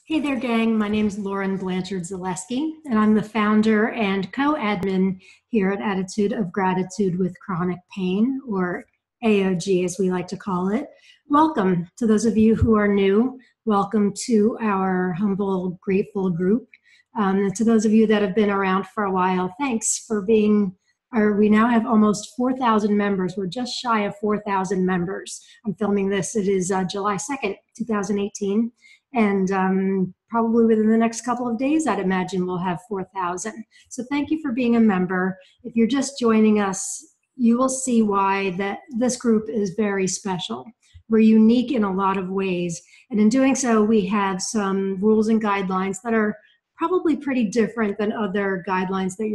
Hey there, gang. My name is Lauren Blanchard Zalewski, and I'm the founder and co-admin here at Attitude of Gratitude with Chronic Pain, or AOG as we like to call it. Welcome to those of you who are new. Welcome to our humble, grateful group. And to those of you that have been around for a while, thanks for being. We now have almost 4,000 members. We're just shy of 4,000 members. I'm filming this. It is July 2nd, 2018. And probably within the next couple of days, I'd imagine we'll have 4,000. So thank you for being a member. If you're just joining us, you will see why that this group is very special. We're unique in a lot of ways. And in doing so, we have some rules and guidelines that are probably pretty different than other guidelines that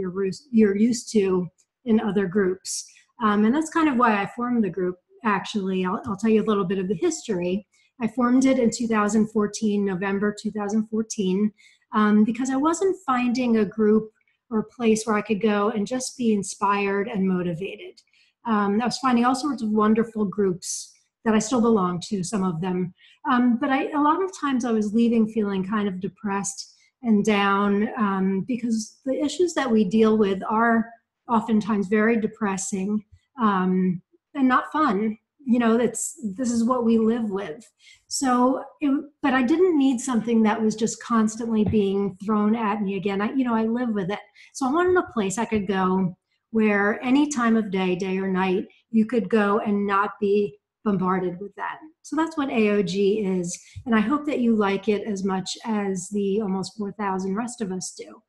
you're used to in other groups. And that's kind of why I formed the group, actually. I'll tell you a little bit of the history. I formed it in 2014, November 2014, because I wasn't finding a group or a place where I could go and just be inspired and motivated. I was finding all sorts of wonderful groups that I still belong to, some of them. But a lot of times I was leaving feeling kind of depressed and down because the issues that we deal with are oftentimes very depressing and not fun. You know, this is what we live with. So, but I didn't need something that was just constantly being thrown at me again. I live with it. So I wanted a place I could go where any time of day or night, you could go and not be bombarded with that. So that's what AOG is. And I hope that you like it as much as the almost 4,000 rest of us do.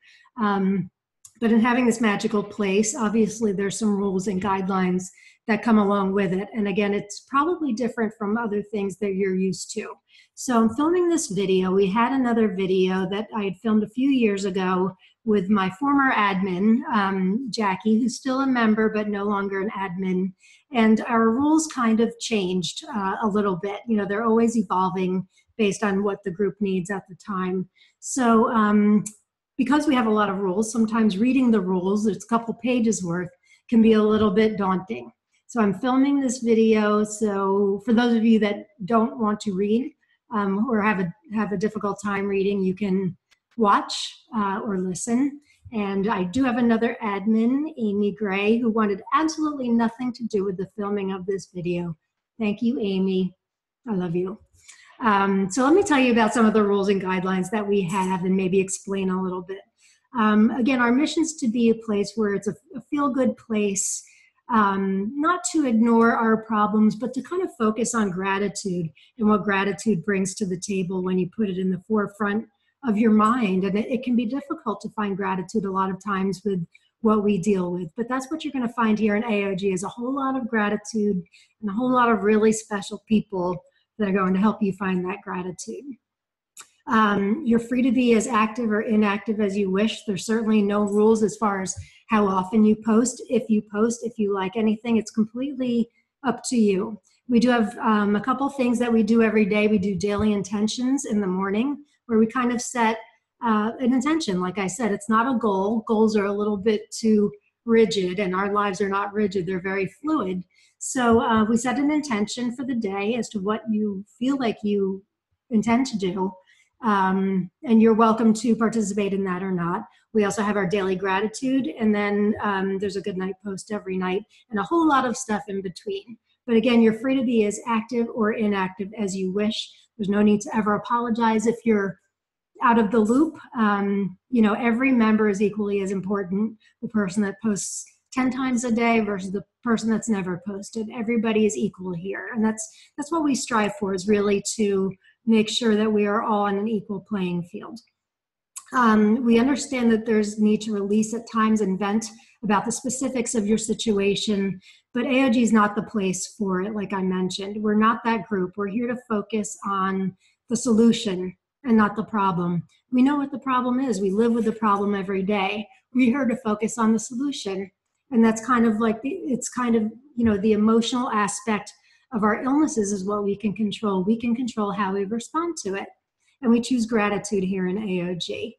But in having this magical place, obviously there's some rules and guidelines that come along with it. And again, it's probably different from other things that you're used to. So I'm filming this video. We had another video that I had filmed a few years ago with my former admin, Jackie, who's still a member, but no longer an admin. And our rules kind of changed a little bit. You know, they're always evolving based on what the group needs at the time. So because we have a lot of rules, sometimes reading the rules, it's a couple pages worth, can be a little bit daunting. So I'm filming this video. So for those of you that don't want to read or have a difficult time reading, you can watch or listen. And I do have another admin, Amy Gray, who wanted absolutely nothing to do with the filming of this video. Thank you, Amy. I love you. So let me tell you about some of the rules and guidelines that we have and maybe explain a little bit. Again, our mission is to be a place where it's a feel-good place, not to ignore our problems, but to kind of focus on gratitude and what gratitude brings to the table when you put it in the forefront of your mind. And it can be difficult to find gratitude a lot of times with what we deal with. But that's what you're going to find here in AOG is a whole lot of gratitude and a whole lot of really special people that are going to help you find that gratitude. You're free to be as active or inactive as you wish. There's certainly no rules as far as how often you post. If you like anything, it's completely up to you. We do have a couple things that we do every day. We do daily intentions in the morning where we kind of set an intention. Like I said, it's not a goal. Goals are a little bit too rigid, and our lives are not rigid. They're very fluid. So we set an intention for the day as to what you feel like you intend to do. And you're welcome to participate in that or not. We also have our daily gratitude, and then there's a good night post every night and a whole lot of stuff in between. But again, you're free to be as active or inactive as you wish. There's no need to ever apologize if you're out of the loop. You know, every member is equally as important. The person that posts 10 times a day versus the person that's never posted. Everybody is equal here. And that's what we strive for, is really to make sure that we are all on an equal playing field. We understand that there's need to release at times and vent about the specifics of your situation, but AOG is not the place for it, like I mentioned. We're not that group. We're here to focus on the solution and not the problem. We know what the problem is. We live with the problem every day. We're here to focus on the solution. And that's kind of like, it's kind of, you know, the emotional aspect of our illnesses is what we can control. We can control how we respond to it. And we choose gratitude here in AOG.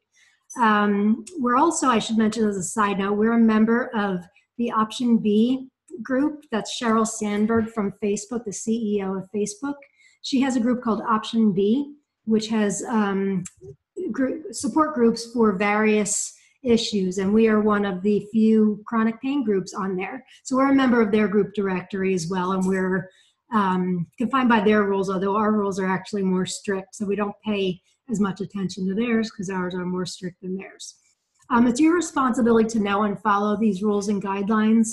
We're also, I should mention as a side note, we're a member of the Option B group. That's Sheryl Sandberg from Facebook, the CEO of Facebook. She has a group called Option B. which has support groups for various issues, and we are one of the few chronic pain groups on there. So we're a member of their group directory as well, and we're confined by their rules, although our rules are actually more strict, so we don't pay as much attention to theirs because ours are more strict than theirs. It's your responsibility to know and follow these rules and guidelines.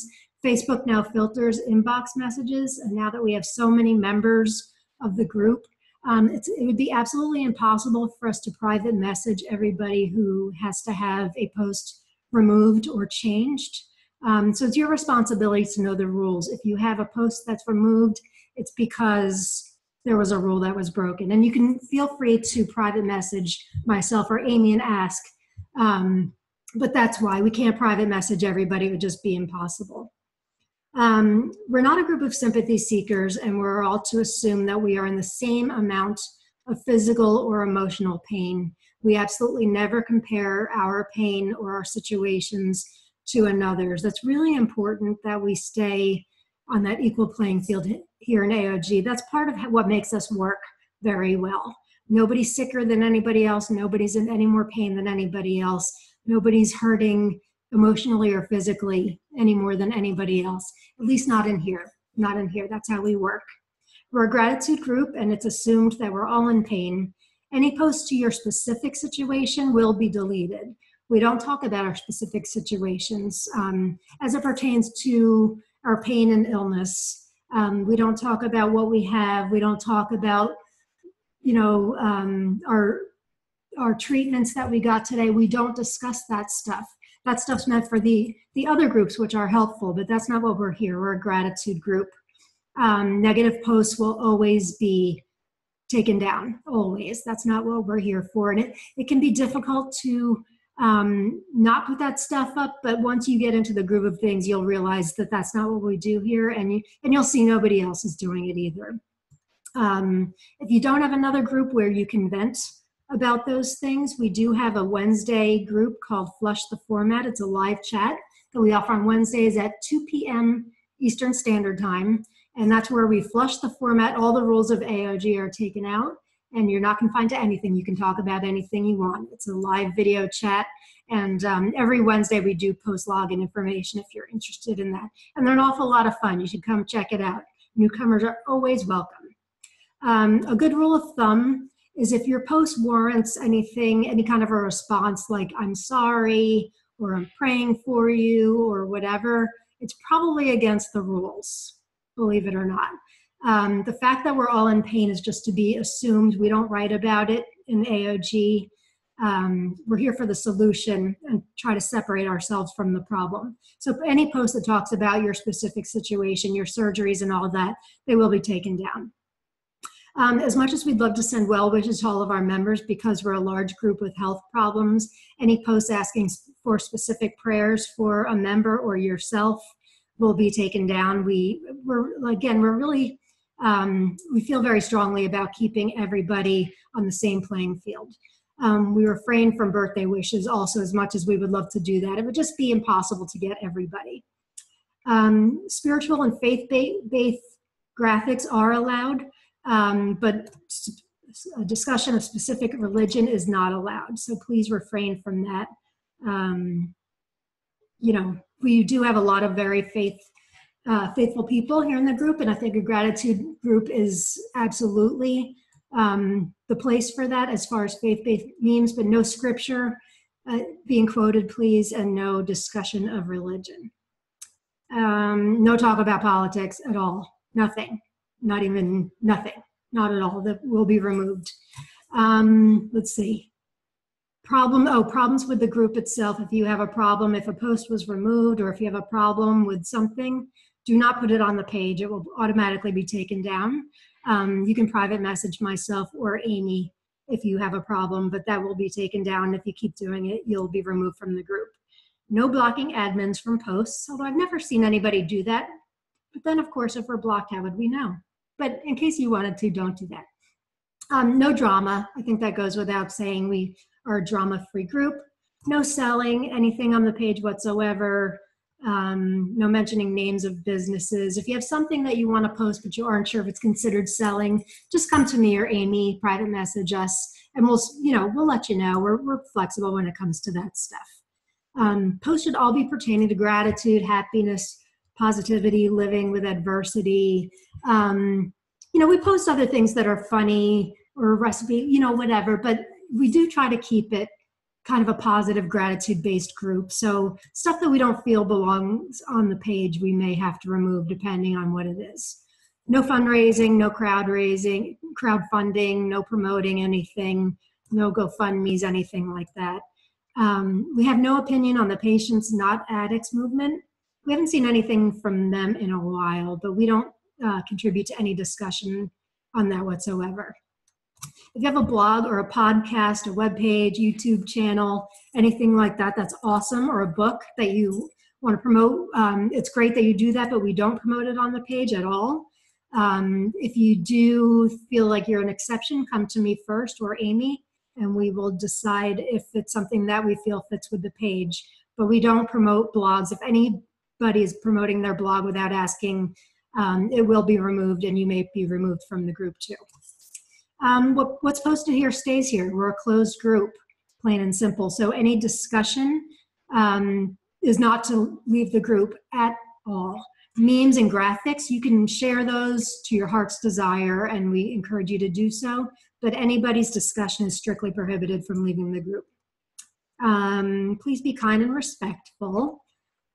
Facebook now filters inbox messages, and now that we have so many members of the group, it would be absolutely impossible for us to private message everybody who has to have a post removed or changed. So it's your responsibility to know the rules. If you have a post that's removed, it's because there was a rule that was broken. And you can feel free to private message myself or Amy and ask. But that's why we can't private message everybody. It would just be impossible. We're not a group of sympathy seekers, and we're all to assume that we are in the same amount of physical or emotional pain. We absolutely never compare our pain or our situations to another's. That's really important that we stay on that equal playing field here in AOG. That's part of what makes us work very well. Nobody's sicker than anybody else. Nobody's in any more pain than anybody else. Nobody's hurting emotionally or physically any more than anybody else, at least not in here. Not in here. That's how we work. We're a gratitude group, and it's assumed that we're all in pain. Any post to your specific situation will be deleted. We don't talk about our specific situations as it pertains to our pain and illness. We don't talk about what we have. We don't talk about, our treatments that we got today. We don't discuss that stuff. That stuff's meant for the other groups, which are helpful, but that's not what we're here. We're a gratitude group. Negative posts will always be taken down, always. That's not what we're here for. And it can be difficult to not put that stuff up, but once you get into the groove of things, you'll realize that that's not what we do here, and you'll see nobody else is doing it either. If you don't have another group where you can vent about those things, we do have a Wednesday group called Flush the Format. It's a live chat that we offer on Wednesdays at 2 p.m. Eastern Standard Time. And that's where we flush the format. All the rules of AOG are taken out, and you're not confined to anything. You can talk about anything you want. It's a live video chat. And every Wednesday we do post login information if you're interested in that. And they're an awful lot of fun. You should come check it out. Newcomers are always welcome. A good rule of thumb is if your post warrants anything, any kind of a response like I'm sorry, or I'm praying for you, or whatever, it's probably against the rules, believe it or not. The fact that we're all in pain is just to be assumed. We don't write about it in AOG. We're here for the solution and try to separate ourselves from the problem. So any post that talks about your specific situation, your surgeries and all of that, they will be taken down. As much as we'd love to send well wishes to all of our members, because we're a large group with health problems, any posts asking for specific prayers for a member or yourself will be taken down. We feel very strongly about keeping everybody on the same playing field. We refrain from birthday wishes also, as much as we would love to do that. It would just be impossible to get everybody. Spiritual and faith-based graphics are allowed, but a discussion of specific religion is not allowed. So please refrain from that. We do have a lot of very faithful people here in the group, and I think a gratitude group is absolutely the place for that as far as faith-based memes, but no scripture being quoted, please, and no discussion of religion. No talk about politics at all. Nothing. Not even nothing. Not at all. That will be removed. Let's see. Problems with the group itself. If you have a problem, if a post was removed, or if you have a problem with something, do not put it on the page. It will automatically be taken down. You can private message myself or Amy if you have a problem, but that will be taken down. If you keep doing it, you'll be removed from the group. No blocking admins from posts, although I've never seen anybody do that. But then, of course, if we're blocked, how would we know? But in case you wanted to, don't do that. No drama. I think that goes without saying. We are a drama-free group. No selling anything on the page whatsoever. No mentioning names of businesses. If you have something that you want to post but you aren't sure if it's considered selling, just come to me or Amy, private message us, and we'll let you know. We're flexible when it comes to that stuff. Posts should all be pertaining to gratitude, happiness, positivity, living with adversity. We post other things that are funny or a recipe, whatever, but we do try to keep it kind of a positive gratitude-based group. So stuff that we don't feel belongs on the page, we may have to remove depending on what it is. No fundraising, no crowdfunding, no promoting anything, no GoFundMe's, anything like that. We have no opinion on the Patients Not Addicts movement. We haven't seen anything from them in a while, but we don't contribute to any discussion on that whatsoever. If you have a blog or a podcast, a webpage, YouTube channel, anything like that, that's awesome, or a book that you want to promote, it's great that you do that, but we don't promote it on the page at all. If you do feel like you're an exception, come to me first or Amy, and we will decide if it's something that we feel fits with the page. But we don't promote blogs. If anybody is promoting their blog without asking, it will be removed, and you may be removed from the group too. What's posted here stays here. We're a closed group, plain and simple. So any discussion is not to leave the group at all. Memes and graphics, you can share those to your heart's desire, and we encourage you to do so, but anybody's discussion is strictly prohibited from leaving the group. Please be kind and respectful.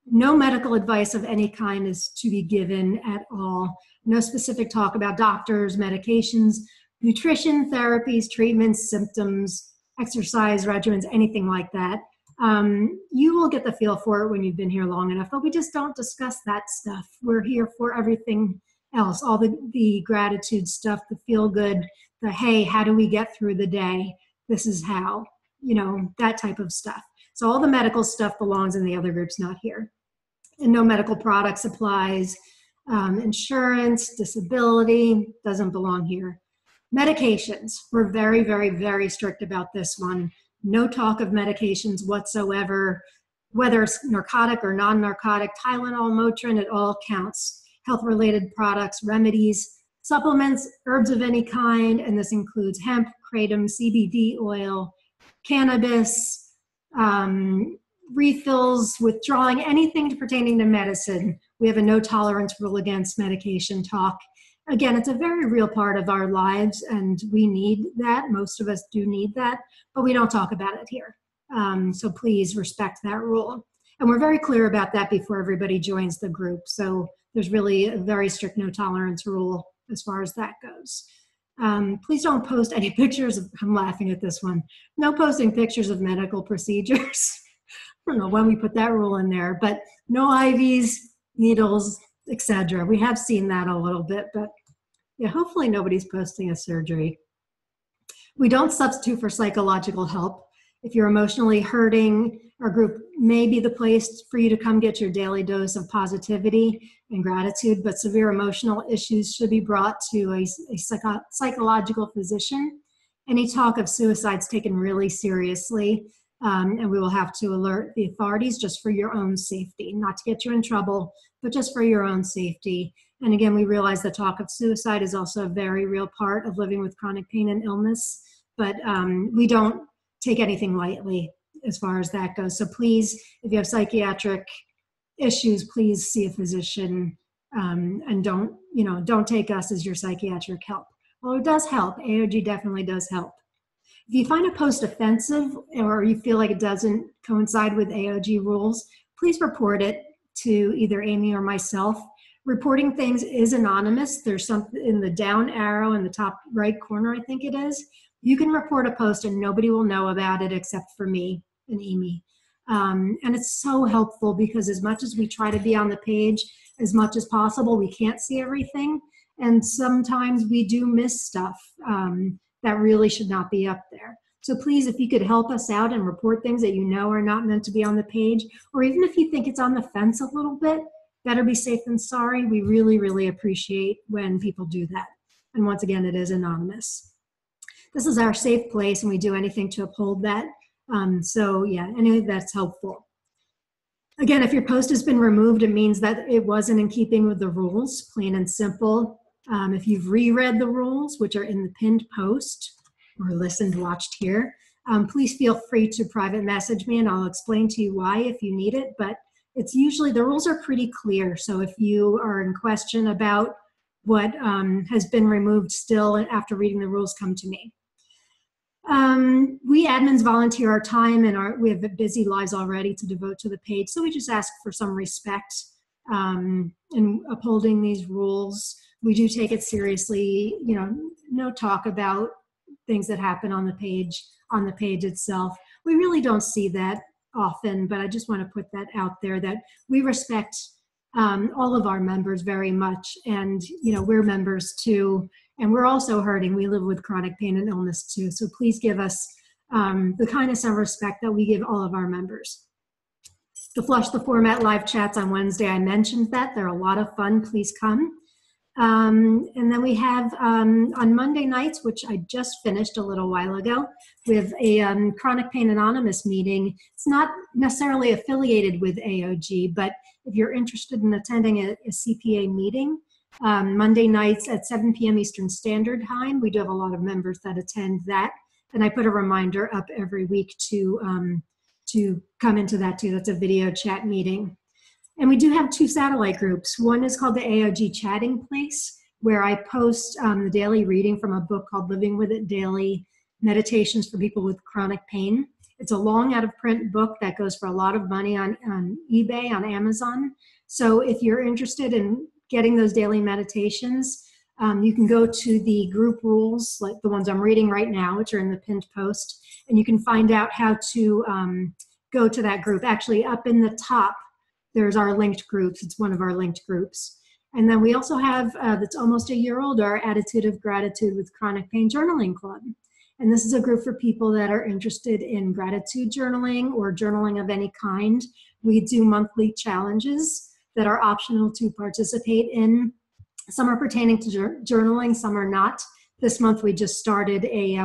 No medical advice of any kind is to be given at all. No specific talk about doctors, medications, nutrition, therapies, treatments, symptoms, exercise regimens, anything like that. You will get the feel for it when you've been here long enough, but we just don't discuss that stuff. We're here for everything else, all the gratitude stuff, the feel good, the hey, how do we get through the day? This is how, that type of stuff. So all the medical stuff belongs in the other groups, not here. And no medical product supplies, insurance, disability, doesn't belong here. Medications, we're very, very, very strict about this one. No talk of medications whatsoever, whether it's narcotic or non-narcotic, Tylenol, Motrin, it all counts. Health-related products, remedies, supplements, herbs of any kind, and this includes hemp, kratom, CBD oil, cannabis, refills, withdrawing, anything pertaining to medicine. We have a no tolerance rule against medication talk. Again, it's a very real part of our lives, and we need that. Most of us do need that, but we don't talk about it here. So please respect that rule. And we're very clear about that before everybody joins the group. So there's really a very strict no tolerance rule as far as that goes. Please don't post any pictures of, I'm laughing at this one, no posting pictures of medical procedures. I don't know when we put that rule in there, but no IVs, needles, etc. We have seen that a little bit, but yeah, hopefully nobody's posting a surgery. We don't substitute for psychological help. If you're emotionally hurting, our group may be the place for you to come get your daily dose of positivity and gratitude, but severe emotional issues should be brought to a psychological physician. Any talk of suicide is taken really seriously, and we will have to alert the authorities just for your own safety, not to get you in trouble, but just for your own safety. And again, we realize the talk of suicide is also a very real part of living with chronic pain and illness, but we don't take anything lightly as far as that goes. So please, if you have psychiatric issues, please see a physician, and don't take us as your psychiatric help. Well, it does help. AOG definitely does help. If you find a post offensive or you feel like it doesn't coincide with AOG rules, please report it to either Amy or myself. Reporting things is anonymous. There's something in the down arrow in the top right corner, I think it is. You can report a post and nobody will know about it except for me and Amy. And it's so helpful because as much as we try to be on the page as much as possible, we can't see everything. And sometimes we do miss stuff that really should not be up there. So please, if you could help us out and report things that you know are not meant to be on the page, or even if you think it's on the fence a little bit, better be safe than sorry. We really, really appreciate when people do that. And once again, it is anonymous. This is our safe place and we do anything to uphold that. So yeah, anyway, that's helpful. Again, if your post has been removed, it means that it wasn't in keeping with the rules, plain and simple. If you've reread the rules, which are in the pinned post, or listened, watched here, please feel free to private message me and I'll explain to you why if you need it. But it's usually, the rules are pretty clear. So if you are in question about what has been removed still after reading the rules, come to me. We admins volunteer our time and we have busy lives already to devote to the page. So we just ask for some respect in upholding these rules. We do take it seriously, you know, no talk about things that happen on the page itself. We really don't see that often, but I just want to put that out there that we respect all of our members very much. And, you know, we're members too. And we're also hurting. We live with chronic pain and illness too. So please give us the kindness and respect that we give all of our members. The Flush the Format live chats on Wednesday, I mentioned that. They're a lot of fun. Please come. And then we have on Monday nights, which I just finished a little while ago, we have a Chronic Pain Anonymous meeting. It's not necessarily affiliated with AOG, but if you're interested in attending a CPA meeting, Monday nights at 7 p.m. Eastern Standard Time. We do have a lot of members that attend that. And I put a reminder up every week to come into that too. That's a video chat meeting. And we do have two satellite groups. One is called the AOG Chatting Place, where I post the daily reading from a book called Living With It Daily, Meditations for People with Chronic Pain. It's a long out of print book that goes for a lot of money on eBay, on Amazon. So if you're interested in getting those daily meditations, you can go to the group rules, like the ones I'm reading right now, which are in the pinned post, and you can find out how to go to that group. Actually, up in the top, there's our linked groups. It's one of our linked groups. And then we also have, that's almost a year old, our Attitude of Gratitude with Chronic Pain Journaling Club. And this is a group for people that are interested in gratitude journaling or journaling of any kind. We do monthly challenges that are optional to participate in. Some are pertaining to journaling, some are not. This month we just started a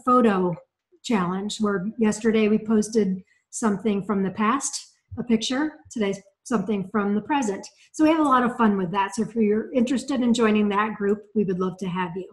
photo challenge where yesterday we posted something from the past, a picture, today something from the present. So we have a lot of fun with that. So if you're interested in joining that group, we would love to have you.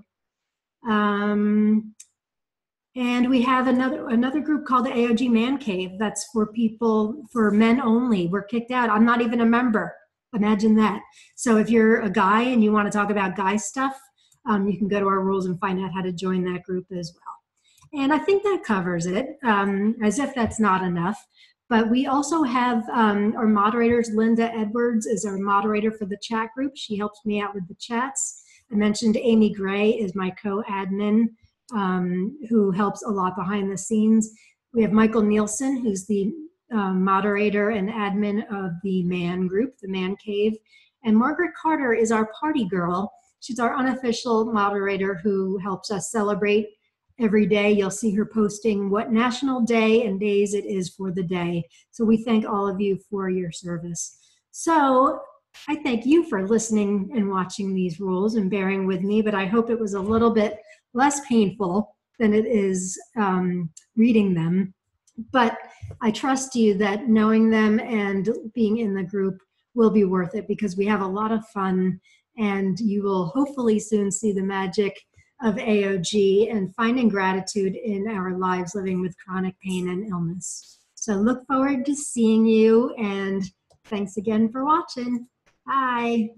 And we have another group called the AOG Man Cave. That's for people, for men only. We're kicked out. I'm not even a member. Imagine that. So if you're a guy and you want to talk about guy stuff, you can go to our rules and find out how to join that group as well. And I think that covers it, as if that's not enough. But we also have our moderators. Linda Edwards is our moderator for the chat group. She helps me out with the chats. I mentioned Amy Gray is my co-admin, who helps a lot behind the scenes. We have Michael Nielsen, who's the moderator and admin of the Man group, the Man Cave. And Margaret Carter is our party girl. She's our unofficial moderator who helps us celebrate every day. You'll see her posting what national day and days it is for the day. So we thank all of you for your service. So I thank you for listening and watching these rules and bearing with me, but I hope it was a little bit less painful than it is reading them. But I trust you that knowing them and being in the group will be worth it, because we have a lot of fun, and you will hopefully soon see the magic of AOG and finding gratitude in our lives living with chronic pain and illness. So look forward to seeing you, and thanks again for watching. Bye.